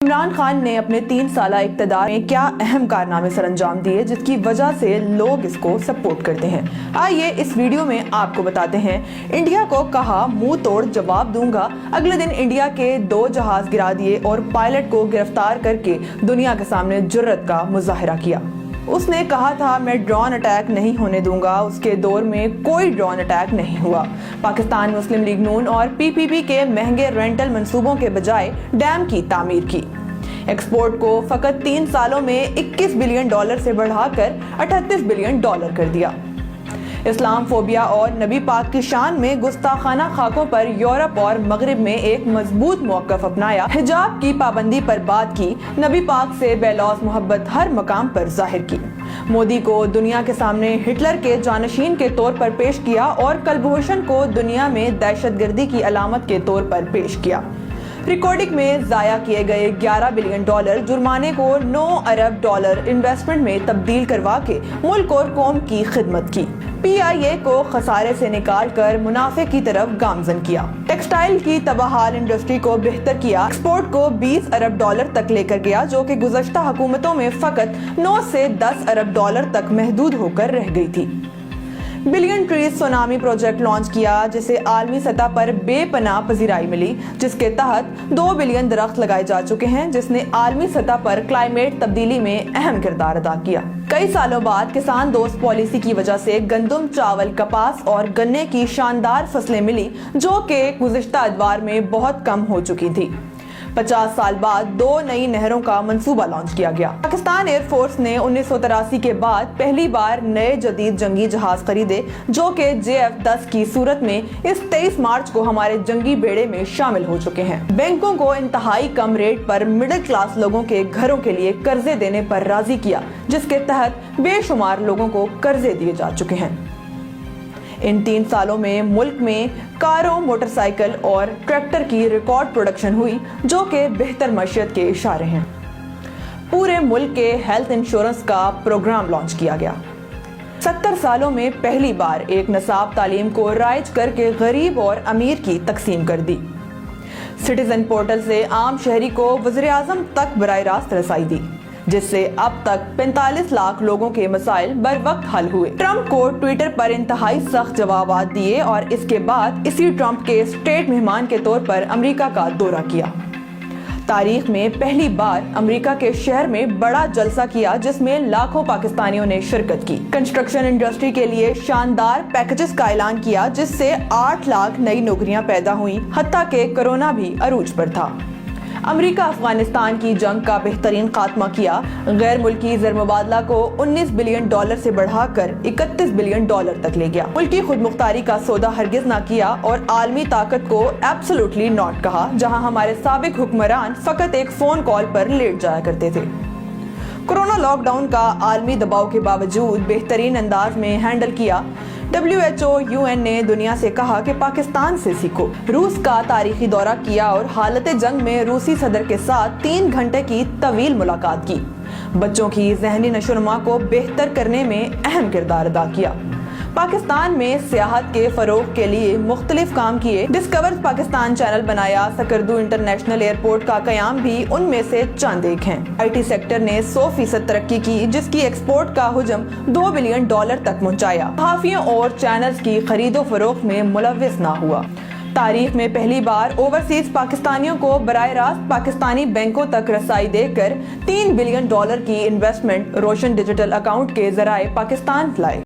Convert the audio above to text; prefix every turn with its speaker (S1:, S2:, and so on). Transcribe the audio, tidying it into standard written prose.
S1: عمران خان نے اپنے 3 سالہ اقتدار میں کیا اہم کارنامے سر انجام دیے جس کی وجہ سے لوگ اس کو سپورٹ کرتے ہیں؟ آئیے اس ویڈیو میں آپ کو بتاتے ہیں۔ انڈیا کو کہا منہ توڑ جواب دوں گا، اگلے دن انڈیا کے 2 جہاز گرا دیے اور پائلٹ کو گرفتار کر کے دنیا کے سامنے جرأت کا مظاہرہ کیا۔ اس نے کہا تھا میں ڈرون اٹیک نہیں ہونے دوں گا، اس کے دور میں کوئی ڈرون اٹیک نہیں ہوا۔ پاکستان مسلم لیگ نون اور پی پی پی کے مہنگے رینٹل منصوبوں کے بجائے ڈیم کی تعمیر کی۔ ایکسپورٹ کو فقط 3 سالوں میں $21 بلین سے بڑھا کر $38 بلین کر دیا۔ اسلام فوبیا اور نبی پاک کی شان میں گستاخانہ خاکوں پر یورپ اور مغرب میں ایک مضبوط موقف اپنایا، حجاب کی پابندی پر بات کی، نبی پاک سے بے لوث محبت ہر مقام پر ظاہر کی، مودی کو دنیا کے سامنے ہٹلر کے جانشین کے طور پر پیش کیا اور کلبھوشن کو دنیا میں دہشت گردی کی علامت کے طور پر پیش کیا۔ ریکارڈنگ میں ضائع کیے گئے $11 بلین جرمانے کو $9 ارب انویسٹمنٹ میں تبدیل کروا کے ملک اور قوم کی خدمت کی۔ پی آئی اے کو خسارے سے نکال کر منافع کی طرف گامزن کیا۔ ٹیکسٹائل کی تباہال انڈسٹری کو بہتر کیا، ایکسپورٹ کو $20 ارب تک لے کر گیا جو کہ گزشتہ حکومتوں میں فقط 9 سے $10 ارب تک محدود ہو کر رہ گئی تھی۔ Billion trees tsunami project launch کیا جسے عالمی سطح پر بے پناہ پذیرائی ملی، جس کے تحت 2 بلین درخت لگائے جا چکے ہیں، جس نے عالمی سطح پر کلائمیٹ تبدیلی میں اہم کردار ادا کیا۔ کئی سالوں بعد کسان دوست پالیسی کی وجہ سے گندم، چاول، کپاس اور گنے کی شاندار فصلیں ملی جو کہ گزشتہ ادوار میں بہت کم ہو چکی تھی۔ 50 سال بعد 2 نئی نہروں کا منصوبہ لانچ کیا گیا۔ پاکستان ایئر فورس نے 1983 کے بعد پہلی بار نئے جدید جنگی جہاز خریدے جو کہ JF-10 کی صورت میں اس 23 مارچ کو ہمارے جنگی بیڑے میں شامل ہو چکے ہیں۔ بینکوں کو انتہائی کم ریٹ پر مڈل کلاس لوگوں کے گھروں کے لیے قرضے دینے پر راضی کیا، جس کے تحت بے شمار لوگوں کو قرضے دیے جا چکے ہیں۔ ان 3 سالوں میں ملک میں کاروں، موٹر سائیکل اور ٹریکٹر کی ریکارڈ پروڈکشن ہوئی جو کہ بہتر معیشت کے اشارے ہیں۔ پورے ملک کے ہیلتھ انشورنس کا پروگرام لانچ کیا گیا۔ 70 سالوں میں پہلی بار ایک نصاب تعلیم کو رائج کر کے غریب اور امیر کی تقسیم کر دی۔ سٹیزن پورٹل سے عام شہری کو وزیر اعظم تک براہ راست رسائی دی، جس سے اب تک 45 لاکھ لوگوں کے مسائل بر وقت حل ہوئے۔ ٹرمپ کو ٹویٹر پر انتہائی سخت جوابات دیے اور اس کے بعد اسی ٹرمپ کے اسٹیٹ مہمان کے طور پر امریکہ کا دورہ کیا۔ تاریخ میں پہلی بار امریکہ کے شہر میں بڑا جلسہ کیا جس میں لاکھوں پاکستانیوں نے شرکت کی۔ کنسٹرکشن انڈسٹری کے لیے شاندار پیکجز کا اعلان کیا جس سے 8 لاکھ نئی نوکریاں پیدا ہوئیں، حتیٰ کہ کورونا بھی عروج پر تھا۔ امریکہ افغانستان کی جنگ کا بہترین خاتمہ کیا، غیر ملکی زر مبادلہ کو $19 بلین سے بڑھا کر $31 بلین تک لے گیا، ملکی خود مختاری کا سودا ہرگز نہ کیا اور عالمی طاقت کو ایبسولوٹلی ناٹ کہا، جہاں ہمارے سابق حکمران فقط ایک فون کال پر لیٹ جایا کرتے تھے۔ کورونا لاک ڈاؤن کا عالمی دباؤ کے باوجود بہترین انداز میں ہینڈل کیا۔ WHO UN نے دنیا سے کہا کہ پاکستان سے سیکھو۔ روس کا تاریخی دورہ کیا اور حالت جنگ میں روسی صدر کے ساتھ 3 گھنٹے کی طویل ملاقات کی۔ بچوں کی ذہنی نشوونما کو بہتر کرنے میں اہم کردار ادا کیا۔ پاکستان میں سیاحت کے فروغ کے لیے مختلف کام کیے۔ ڈسکور پاکستان چینل بنایا، سکردو انٹرنیشنل ایئرپورٹ کا قیام بھی ان میں سے چند ایک ہیں۔ IT سیکٹر نے 100% ترقی کی جس کی ایکسپورٹ کا حجم $2 بلین تک پہنچایا۔ صحافیوں اور چینلز کی خرید و فروخت میں ملوث نہ ہوا۔ تاریخ میں پہلی بار اوورسیز پاکستانیوں کو براہ راست پاکستانی بینکوں تک رسائی دے کر $3 بلین کی انویسٹمنٹ روشن ڈیجیٹل اکاؤنٹ کے ذرائع پاکستان لائے۔